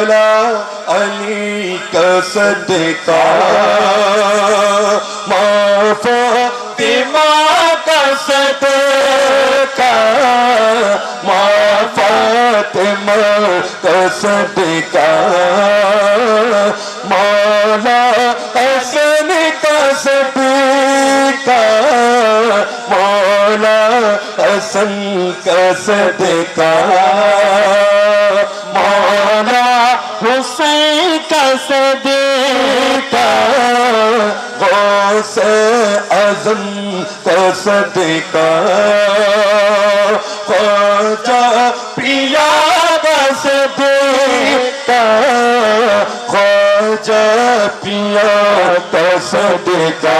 मौला अली का सदका माँ फातिमा का सदका माँ फातिमा का सदका मौला हसन का सदका मौला हसन का सदका मौला हुसैन का सदका गौस आज़म का सदका ख्वाजा पिया का सदका ख्वाजा पिया का सदका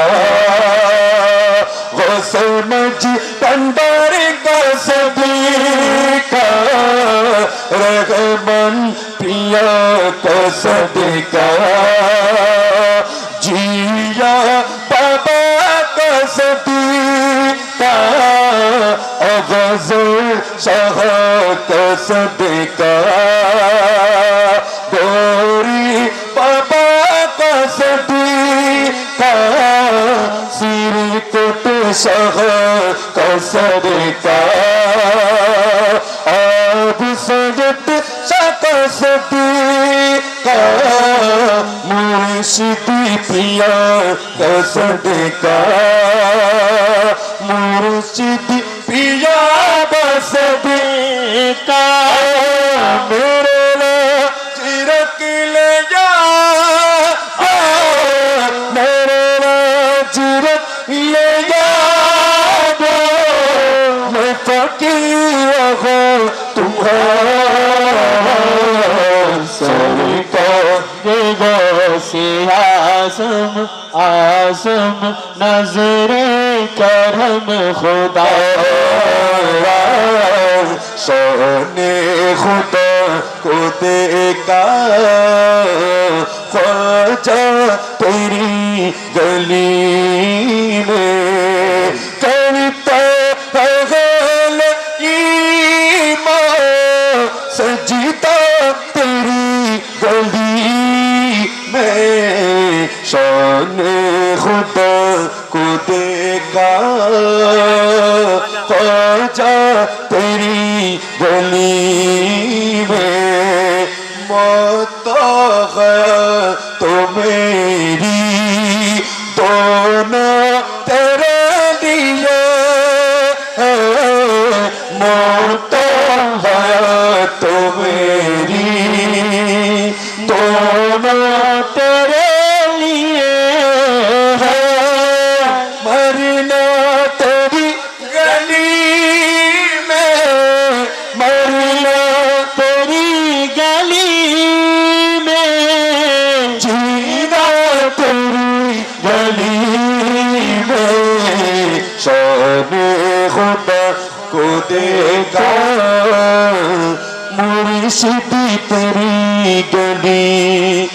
गौस मजी भंडार का सदका रहमान पिया का सदका जिया बाबा का सदका अफ़ज़ल शाह का सदका गोरी बाबा का सदका सिरकुट शाह का सदका अब सजद शाह का सदका मुर्शिदी पिया का सदका मुर्शिदी पिया का सदका मेरे चिरक ले जा मेरे चिरक ले जा मैं फकीर हूँ तुम्हारा से आज़म आज़म नजरे करम खुदा सोने खुदा को देखा ख्वाजा तेरी गली में करता पगल ईमान सजदा तेरी गली में शान खुदा को देखा ख्वाजा तेरी गली में मौत है तो मेरी दोनों तेरे लिए मौत है तो मेरी दोनों तेरे लिए है मरना तेरी गली में मरना तेरी गली में जीना तेरी गली में शान खुदा को देखा मुर्शिदी तेरी गली